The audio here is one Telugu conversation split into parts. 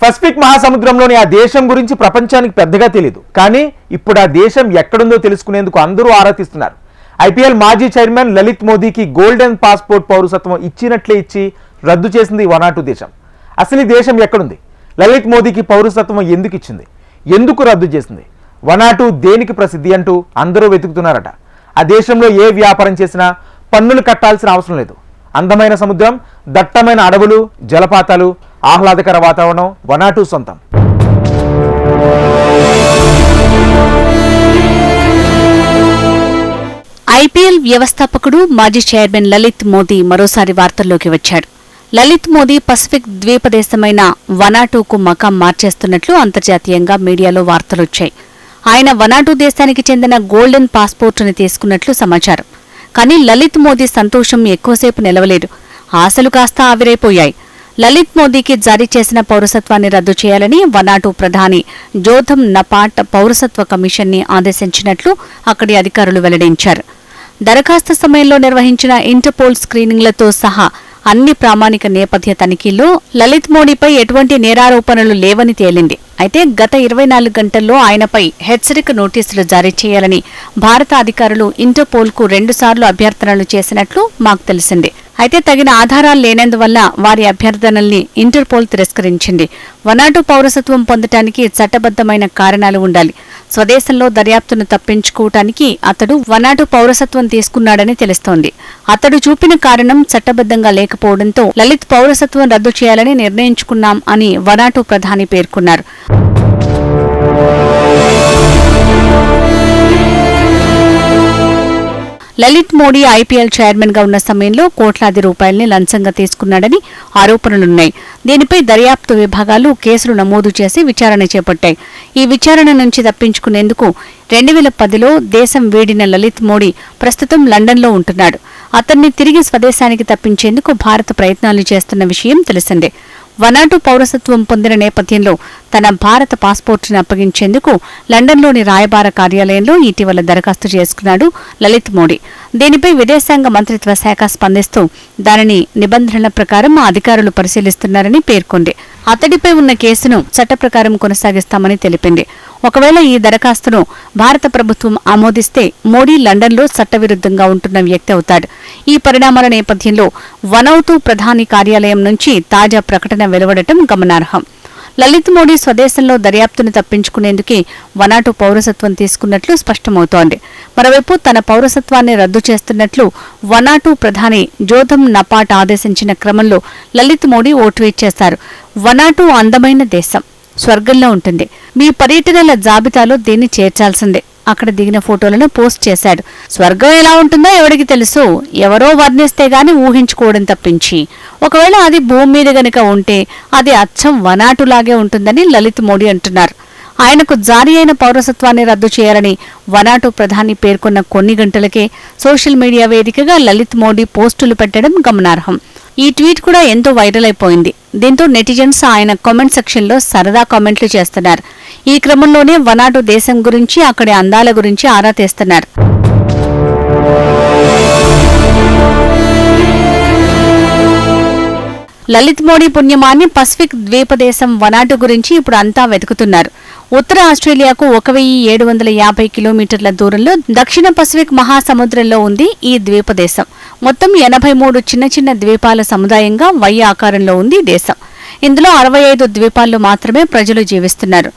పసిఫిక్ మహాసముద్రంలోని ఆ దేశం గురించి ప్రపంచానికి పెద్దగా తెలియదు. కానీ ఇప్పుడు ఆ దేశం ఎక్కడుందో తెలుసుకునేందుకు అందరూ ఆరా తీస్తున్నారు. ఐపీఎల్ మాజీ చైర్మన్ లలిత్ మోదీకి గోల్డెన్ పాస్పోర్ట్ పౌరసత్వం ఇచ్చినట్లే ఇచ్చి రద్దు చేసింది వనాటు దేశం. అసలు ఈ దేశం ఎక్కడుంది? లలిత్ మోదీకి పౌరసత్వం ఎందుకు ఇచ్చింది? ఎందుకు రద్దు చేసింది? వనాటు దేనికి ప్రసిద్ధి అంటూ అందరూ వెతుకుతున్నారట. ఆ దేశంలో ఏ వ్యాపారం చేసినా పన్నులు కట్టాల్సిన అవసరం లేదు. అందమైన సముద్రం, దట్టమైన అడవులు, జలపాతాలు, ఆహ్లాదకర వాతావరణం వనాటు సొంతం. ఐపీఎల్ వ్యవస్థాపకుడు మాజీ చైర్మన్ లలిత్ మోదీ మరోసారి వార్తల్లోకి వచ్చాడు. లలిత్ మోదీ పసిఫిక్ ద్వీపదేశమైన వనాటుకు మకాం మార్చేస్తున్నట్లు అంతర్జాతీయంగా మీడియాలో వార్తలొచ్చాయి. ఆయన వనాటు దేశానికి చెందిన గోల్డెన్ పాస్పోర్టుని తీసుకున్నట్లు సమాచారం. కానీ లలిత్ మోదీ సంతోషం ఎక్కువసేపు నిలవలేదు. ఆశలు కాస్త ఆవిరైపోయాయి. లలిత్ మోదీకి జారీ చేసిన పౌరసత్వాన్ని రద్దు చేయాలని వనాటు ప్రధాని జోధం నపాట్ పౌరసత్వ కమిషన్ని ఆదేశించినట్లు అక్కడి అధికారులు వెల్లడించారు. దరఖాస్తు సమయంలో నిర్వహించిన ఇంటర్పోల్ స్క్రీనింగ్లతో సహా అన్ని ప్రామాణిక నేపథ్య తనిఖీల్లో లలిత్ మోడీపై ఎటువంటి నేరారోపణలు లేవని తేలింది. అయితే గత 24 గంటల్లో ఆయనపై హెచ్చరిక నోటీసులు జారీ చేయాలని భారత అధికారులు ఇంటర్పోల్కు 2 సార్లు అభ్యర్థనలు చేసినట్లు మాకు తెలిసింది. అయితే తగిన ఆధారాలు లేనందువల్ల వారి అభ్యర్థనల్ని ఇంటర్పోల్ తిరస్కరించింది. వనాటు పౌరసత్వం పొందటానికి చట్టబద్దమైన కారణాలు ఉండాలి. స్వదేశంలో దర్యాప్తును తప్పించుకోవటానికి అతడు వనాటు పౌరసత్వం తీసుకున్నాడని తెలుస్తోంది. అతడు చూపిన కారణం చట్టబద్దంగా లేకపోవడంతో లలిత్ పౌరసత్వం రద్దు చేయాలని నిర్ణయించుకున్నాం అని వనాటు ప్రధాని పేర్కొన్నారు. లలిత్ మోడీ ఐపీఎల్ చైర్మన్ గా ఉన్న సమయంలో కోట్లాది రూపాయల్ని లంచంగా తీసుకున్నాడని ఆరోపణలున్నాయి. దీనిపై దర్యాప్తు విభాగాలు కేసులు నమోదు చేసి విచారణ చేపట్టాయి. ఈ విచారణ నుంచి తప్పించుకునేందుకు 2010లో దేశం వీడిన లలిత్ మోడీ ప్రస్తుతం లండన్లో ఉంటున్నాడు. అతన్ని తిరిగి స్వదేశానికి తప్పించేందుకు భారత ప్రయత్నాలు చేస్తున్న విషయం తెలిసిందే. వనాటు పౌరసత్వం పొందిన నేపథ్యంలో తన భారత పాస్పోర్టును అప్పగించేందుకు లండన్లోని రాయబార కార్యాలయంలో ఇటీవల దరఖాస్తు చేసుకున్నాడు లలిత్ మోడీ. దీనిపై విదేశాంగ మంత్రిత్వ శాఖ స్పందిస్తూ దానిని నిబంధనల ప్రకారం అధికారులు పరిశీలిస్తున్నారని పేర్కొంది. అతడిపై ఉన్న కేసును చట్టప్రకారం కొనసాగిస్తామని తెలిపింది. ఒకవేళ ఈ దరఖాస్తును భారత ప్రభుత్వం ఆమోదిస్తే మోడీ లండన్లో చట్టవిరుద్ధంగా ఉంటున్న వ్యక్తి అవుతాడు. ఈ పరిణామాల నేపథ్యంలో వనౌతు ప్రధాని కార్యాలయం నుంచి తాజా ప్రకటన వెలువడటం గమనార్హం. లలిత్ మోడీ స్వదేశంలో దర్యాప్తును తప్పించుకునేందుకే వనాటు పౌరసత్వం తీసుకున్నట్లు స్పష్టమవుతోంది. మరోవైపు తన పౌరసత్వాన్ని రద్దు చేస్తున్నట్లు వనాటు ప్రధాని జోధం నపాట్ ఆదేశించిన క్రమంలో లలిత్ మోడీ ఓ ట్వీట్ చేశారు. వనాటు అందమైన దేశం, స్వర్గంలో ఉంటుంది. మీ పర్యటనల జాబితాలో దీన్ని చేర్చాల్సిందే. అక్కడ దిగిన ఫోటోలను పోస్ట్ చేశాడు. స్వర్గం ఎలా ఉంటుందో ఎవరికి తెలుసు, ఎవరో వర్ణిస్తే గాని ఊహించుకోవడం తప్పించి. ఒకవేళ అది భూమి మీద గనుక ఉంటే అది అచ్చం వనాటులాగే ఉంటుందని లలిత్ మోడీ అంటున్నారు. ఆయనకు జారీ అయిన పౌరసత్వాన్ని రద్దు చేయాలని వనాటు ప్రధాని పేర్కొన్న కొన్ని గంటలకే సోషల్ మీడియా వేదికగా లలిత్ మోడీ పోస్టులు పెట్టడం గమనార్హం. ఈ ట్వీట్ కూడా ఎంతో వైరల్ అయిపోయింది. దీంతో నెటిజన్స్ ఆయన కామెంట్ సెక్షన్లో సరదా కామెంట్లు చేస్తున్నారు. ఈ క్రమంలోనే వనాటు దేశం గురించి, అక్కడి అందాల గురించి ఆరా తీస్తున్నారు. లలిత్ మోడీ పుణ్యమాన్ని పసిఫిక్ ద్వీపదేశం వనాటు గురించి ఇప్పుడు అంతా వెతుకుతున్నారు. ఉత్తర ఆస్ట్రేలియాకు 1750 కిలోమీటర్ల దూరంలో దక్షిణ పసిఫిక్ మహాసముద్రంలో ఉంది ఈ ద్వీపదేశం. మొత్తం 83 చిన్న చిన్న ద్వీపాల సముదాయంగా వై ఆకారంలో ఉంది దేశం. ఇందులో 65 ద్వీపాల్లో మాత్రమే ప్రజలు జీవిస్తున్నారు.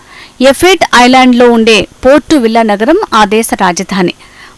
ఎఫెట్ ఐలాండ్లో ఉండే పోర్టు విల్లా నగరం ఆ దేశ రాజధాని.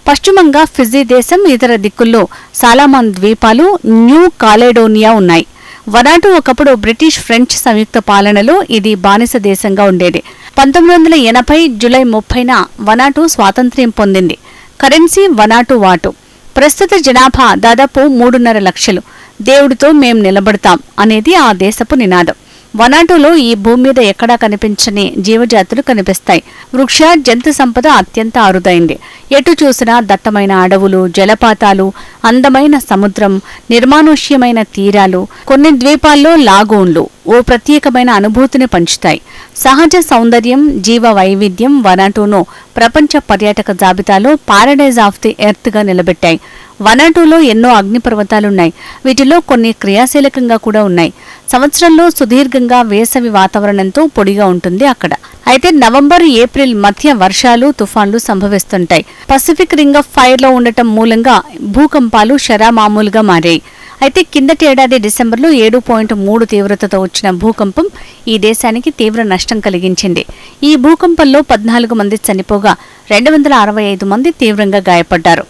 పశ్చిమంగా ఫిజీ దేశం, ఇతర దిక్కుల్లో సాలమాన్ ద్వీపాలు, న్యూ కాలెడోనియా ఉన్నాయి. వనాటు ఒకప్పుడు బ్రిటిష్ ఫ్రెంచ్ సంయుక్త పాలనలో ఇది బానిస దేశంగా ఉండేది. 1980 జూలై 30న వనాటు స్వాతంత్ర్యం పొందింది. Currency Vanuatu vatu. ప్రస్తుత జనాభా దాదాపు 3.5 లక్షలు. దేవుడితో మేం నిలబడతాం అనేది ఆ దేశపు నినాదం. వనాటులో ఈ భూమి మీద ఎక్కడా కనిపించని జీవజాతులు కనిపిస్తాయి. వృక్ష జంతు సంపద అత్యంత అరుదైంది. ఎటు చూసినా దట్టమైన అడవులు, జలపాతాలు, అందమైన సముద్రం, నిర్మానుష్యమైన తీరాలు, కొన్ని ద్వీపాల్లో లాగూన్లు, ఓ ప్రత్యేకమైన అనుభూతిని పంచుతాయి. సహజ సౌందర్యం, జీవ వైవిధ్యం వనాటూను ప్రపంచ పర్యాటక జాబితాలో పారడైజ్ ఆఫ్ ది ఎర్త్ గా నిలబెట్టాయి. వనాటూలో ఎన్నో అగ్నిపర్వతాలున్నాయి. వీటిలో కొన్ని క్రియాశీలకంగా కూడా ఉన్నాయి. సంవత్సరంలో సుదీర్ఘంగా వేసవి వాతావరణంతో పొడిగా ఉంటుంది అక్కడ. అయితే నవంబర్, ఏప్రిల్ మధ్య వర్షాలు, తుఫాన్లు సంభవిస్తుంటాయి. పసిఫిక్ రింగ్ ఆఫ్ ఫైర్ లో ఉండటం మూలంగా భూకంపాలు శరామామూలుగా మారాయి. అయితే కిందటి ఏడాది డిసెంబర్లో 7.3 తీవ్రతతో వచ్చిన భూకంపం ఈ దేశానికి తీవ్ర నష్టం కలిగించింది. ఈ భూకంపంలో 14 మంది చనిపోగా 265 మంది తీవ్రంగా గాయపడ్డారు.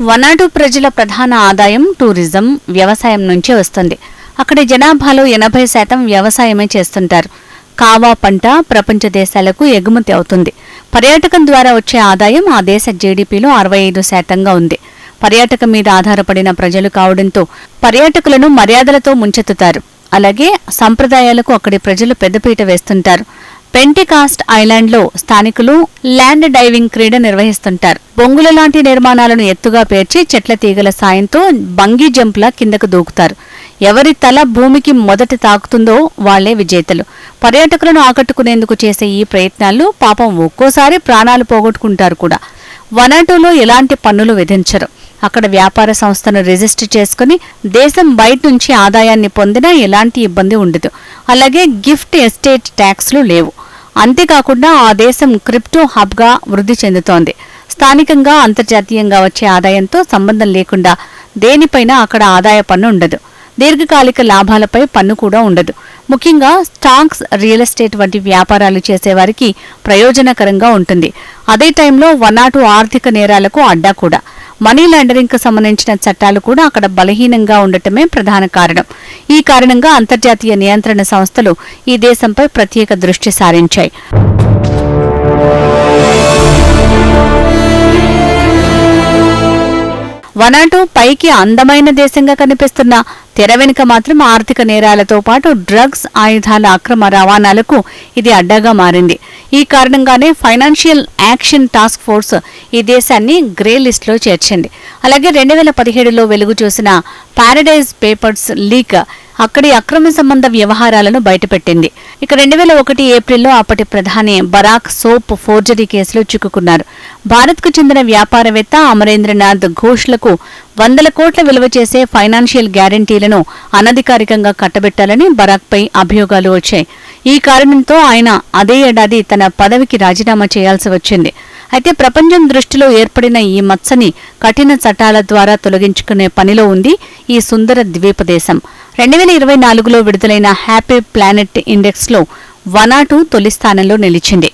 వనాటూ ప్రజల ప్రధాన ఆదాయం టూరిజం, వ్యవసాయం నుంచే వస్తుంది. అక్కడి జనాభాలో 80% వ్యవసాయమే చేస్తుంటారు. కావా పంట ప్రపంచ దేశాలకు ఎగుమతి అవుతుంది. పర్యాటకం ద్వారా వచ్చే ఆదాయం ఆ దేశ జీడీపీలో 65%గా ఉంది. పర్యాటకం మీద ఆధారపడిన ప్రజలు కావడంతో పర్యాటకులను మర్యాదలతో ముంచెత్తుతారు. అలాగే సంప్రదాయాలకు అక్కడి ప్రజలు పెద్దపీట వేస్తుంటారు. పెంటికాస్ట్ ఐలాండ్లో స్థానికులు ల్యాండ్ డైవింగ్ క్రీడ నిర్వహిస్తుంటారు. బొంగుల లాంటి నిర్మాణాలను ఎత్తుగా పేర్చి చెట్ల తీగల సాయంతో బంగీ జంప్లా కిందకు దూకుతారు. ఎవరి తల భూమికి మొదట తాకుతుందో వాళ్లే విజేతలు. పర్యాటకులను ఆకట్టుకునేందుకు చేసే ఈ ప్రయత్నాలు పాపం ఒక్కోసారి ప్రాణాలు పోగొట్టుకుంటారు కూడా. వనాటూలో ఎలాంటి పన్నులు విధించరు. అక్కడ వ్యాపార సంస్థను రిజిస్టర్ చేసుకుని దేశం బయట నుంచి ఆదాయాన్ని పొందినా ఎలాంటి ఇబ్బంది ఉండదు. అలాగే గిఫ్ట్ ఎస్టేట్ ట్యాక్స్లు లేవు. అంతేకాకుండా ఆ దేశం క్రిప్టో హబ్గా వృద్ధి చెందుతోంది. స్థానికంగా, అంతర్జాతీయంగా వచ్చే ఆదాయంతో సంబంధం లేకుండా దేనిపైనా అక్కడ ఆదాయ పన్ను ఉండదు. దీర్ఘకాలిక లాభాలపై పన్ను కూడా ఉండదు. ముఖ్యంగా స్టాక్స్, రియల్ ఎస్టేట్ వంటి వ్యాపారాలు చేసేవారికి ప్రయోజనకరంగా ఉంటుంది. అదే టైంలో వనాటూ ఆర్థిక నేరాలకు అడ్డా కూడా. మనీ లాండరింగ్కు సంబంధించిన చట్టాలు కూడా అక్కడ బలహీనంగా ఉండటమే ప్రధాన కారణం. ఈ కారణంగా అంతర్జాతీయ నియంత్రణ సంస్థలు ఈ దేశంపై ప్రత్యేక దృష్టి సారించాయి. వనాటూ పైకి అందమైన దేశంగా కనిపిస్తున్న తెర వెనుక మాత్రం ఆర్థిక నేరాలతో పాటు డ్రగ్స్, ఆయుధాల అక్రమ రవాణాలకు ఇది అడ్డాగా మారింది. ఈ కారణంగానే ఫైనాన్షియల్ యాక్షన్ టాస్క్ ఫోర్స్ ఈ దేశాన్ని గ్రే లిస్టులో చేర్చింది. అలాగే 2017లో వెలుగు చూసిన పారడైజ్ పేపర్స్ లీక్ అక్కడి అక్రమ సంబంధ వ్యవహారాలను బయటపెట్టింది. ఇక 2001 ఏప్రిల్లో అప్పటి ప్రధాని బరాక్ సోప్ ఫోర్జరీ కేసులో చిక్కుకున్నారు. భారత్కు చెందిన వ్యాపారవేత్త అమరేంద్రనాథ్ ఘోష్లకు 100 కోట్ల విలువ చేసే ఫైనాన్షియల్ గ్యారంటీలను అనధికారికంగా కట్టబెట్టాలని బరాక్పై అభియోగాలు వచ్చాయి. ఈ కారణంతో ఆయన అదే ఏడాది తన పదవికి రాజీనామా చేయాల్సి వచ్చింది. అయితే ప్రపంచం దృష్టిలో ఏర్పడిన ఈ మచ్చని కఠిన చట్టాల ద్వారా తొలగించుకునే పనిలో ఉంది ఈ సుందర ద్వీపదేశం. 2024లో విడుదలైన హ్యాపీ ప్లానెట్ ఇండెక్స్లో వనాటూ తొలి స్థానంలో నిలిచింది.